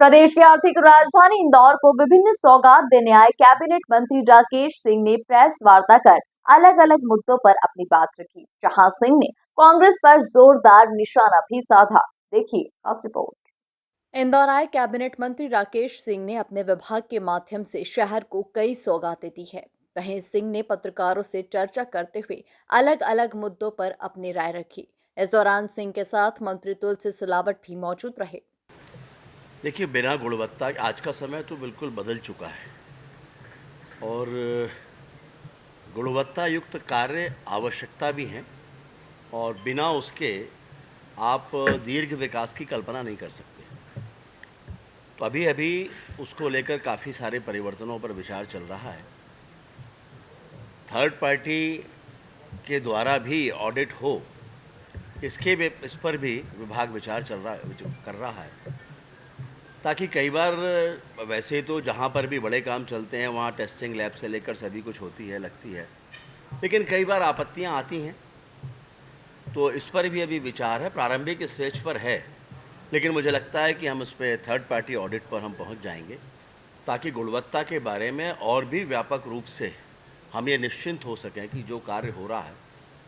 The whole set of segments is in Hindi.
प्रदेश की आर्थिक राजधानी इंदौर को विभिन्न सौगात देने आए कैबिनेट मंत्री राकेश सिंह ने प्रेस वार्ता कर अलग अलग मुद्दों पर अपनी बात रखी, जहां सिंह ने कांग्रेस पर जोरदार निशाना भी साधा। देखिए खास रिपोर्ट। इंदौर आए कैबिनेट मंत्री राकेश सिंह ने अपने विभाग के माध्यम से शहर को कई सौगातें दी है। वहीं सिंह ने पत्रकारों से चर्चा करते हुए अलग अलग मुद्दों पर अपनी राय रखी। इस दौरान सिंह के साथ मंत्री तुलसी सिलावट भी मौजूद रहे। देखिए, बिना गुणवत्ता आज का समय तो बिल्कुल बदल चुका है और गुणवत्ता युक्त कार्य आवश्यकता भी हैं और बिना उसके आप दीर्घ विकास की कल्पना नहीं कर सकते। तो अभी अभी उसको लेकर काफ़ी सारे परिवर्तनों पर विचार चल रहा है। थर्ड पार्टी के द्वारा भी ऑडिट हो, इस पर भी विभाग विचार कर रहा है, ताकि कई बार वैसे तो जहाँ पर भी बड़े काम चलते हैं वहाँ टेस्टिंग लैब से लेकर सभी कुछ होती है, लगती है, लेकिन कई बार आपत्तियाँ आती हैं। तो इस पर भी अभी विचार है, प्रारंभिक स्टेज पर है, लेकिन मुझे लगता है कि हम इस पर थर्ड पार्टी ऑडिट पर हम पहुँच जाएंगे, ताकि गुणवत्ता के बारे में और भी व्यापक रूप से हम ये निश्चिंत हो सकें कि जो कार्य हो रहा है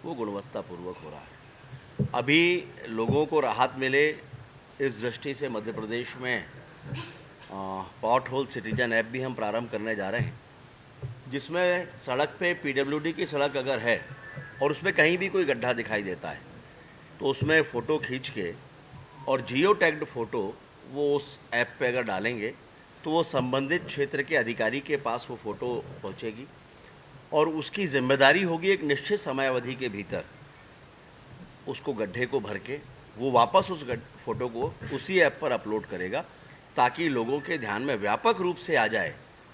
वो गुणवत्तापूर्वक हो रहा है। अभी लोगों को राहत मिले इस दृष्टि से मध्य प्रदेश में पॉट होल सिटीजन ऐप भी हम प्रारंभ करने जा रहे हैं, जिसमें सड़क पे पीडब्ल्यूडी की सड़क अगर है और उसमें कहीं भी कोई गड्ढा दिखाई देता है तो उसमें फ़ोटो खींच के और जियो टैग्ड फ़ोटो वो उस ऐप पे अगर डालेंगे तो वो संबंधित क्षेत्र के अधिकारी के पास वो फ़ोटो पहुंचेगी और उसकी जिम्मेदारी होगी एक निश्चित समयावधि के भीतर उसको गड्ढे को भर के वो वापस उस फ़ोटो को उसी ऐप पर अपलोड करेगा, ताकि लोगों के ध्यान में व्यापक रूप से आ जाए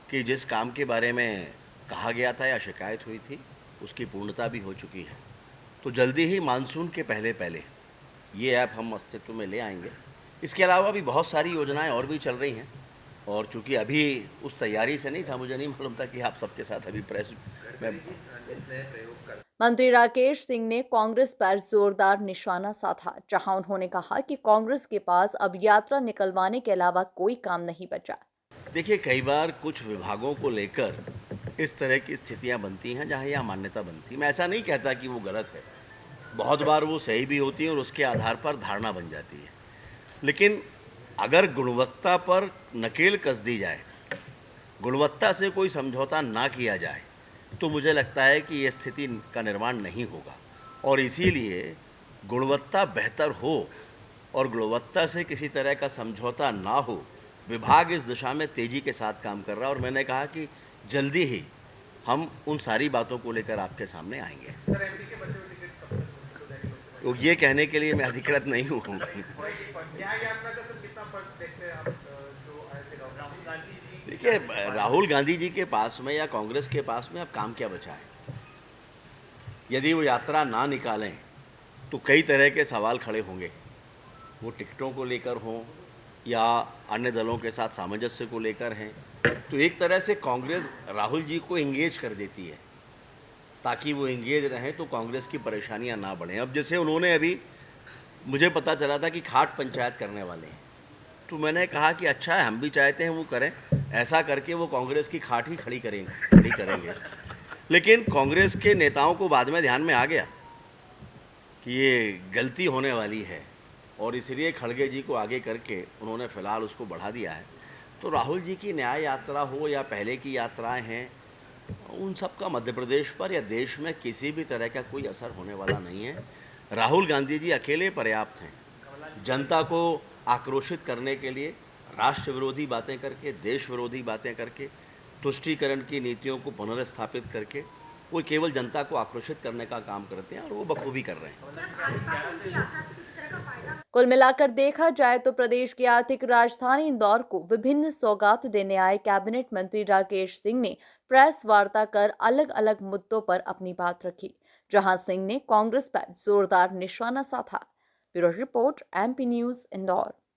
कि जिस काम के बारे में कहा गया था या शिकायत हुई थी उसकी पूर्णता भी हो चुकी है। तो जल्दी ही मानसून के पहले पहले ये ऐप हम अस्तित्व में ले आएंगे। इसके अलावा भी बहुत सारी योजनाएं और भी चल रही हैं और चूँकि अभी उस तैयारी से नहीं था, मुझे नहीं मालूम था कि आप सबके साथ अभी प्रेस में। मंत्री राकेश सिंह ने कांग्रेस पर जोरदार निशाना साधा, जहां उन्होंने कहा कि कांग्रेस के पास अब यात्रा निकलवाने के अलावा कोई काम नहीं बचा। देखिए, कई बार कुछ विभागों को लेकर इस तरह की स्थितियां बनती हैं जहां यह मान्यता बनती है। मैं ऐसा नहीं कहता कि वो गलत है, बहुत बार वो सही भी होती है और उसके आधार पर धारणा बन जाती है, लेकिन अगर गुणवत्ता पर नकेल कस दी जाए, गुणवत्ता से कोई समझौता ना किया जाए, तो मुझे लगता है कि ये स्थिति का निर्माण नहीं होगा। और इसीलिए गुणवत्ता बेहतर हो और गुणवत्ता से किसी तरह का समझौता ना हो, विभाग इस दिशा में तेज़ी के साथ काम कर रहा है और मैंने कहा कि जल्दी ही हम उन सारी बातों को लेकर आपके सामने आएंगे। तो ये कहने के लिए मैं अधिकृत नहीं हूँ। देखिए, राहुल गांधी जी के पास में या कांग्रेस के पास में अब काम क्या बचा है? यदि वो यात्रा ना निकालें तो कई तरह के सवाल खड़े होंगे, वो टिकटों को लेकर हों या अन्य दलों के साथ सामंजस्य को लेकर हैं। तो एक तरह से कांग्रेस राहुल जी को इंगेज कर देती है ताकि वो इंगेज रहें तो कांग्रेस की परेशानियां ना बढ़ें। अब जैसे उन्होंने अभी मुझे पता चला था कि खाट पंचायत करने वाले हैं, तो मैंने कहा कि अच्छा है, हम भी चाहते हैं वो करें, ऐसा करके वो कांग्रेस की खाट ही खड़ी करेंगे। लेकिन कांग्रेस के नेताओं को बाद में ध्यान में आ गया कि ये गलती होने वाली है और इसलिए खड़गे जी को आगे करके उन्होंने फ़िलहाल उसको बढ़ा दिया है। तो राहुल जी की न्याय यात्रा हो या पहले की यात्राएं हैं, उन सब का मध्य प्रदेश पर या देश में किसी भी तरह का कोई असर होने वाला नहीं है। राहुल गांधी जी अकेले पर्याप्त हैं जनता को आक्रोशित करने के लिए, राष्ट्र विरोधी बातें करके, देश विरोधी बातें करके, तुष्टीकरण की नीतियों को पुनर्स्थापित करके वो केवल जनता को आक्रोशित करने का काम करते हैं और वो बखूबी कर रहे हैं। कुल मिलाकर देखा जाए तो प्रदेश की आर्थिक राजधानी इंदौर को विभिन्न सौगात देने आए कैबिनेट मंत्री राकेश सिंह ने प्रेस वार्ता कर अलग अलग मुद्दों पर अपनी बात रखी, जहां सिंह ने कांग्रेस पर जोरदार निशाना साधा। Bureau report, MP news, Indore.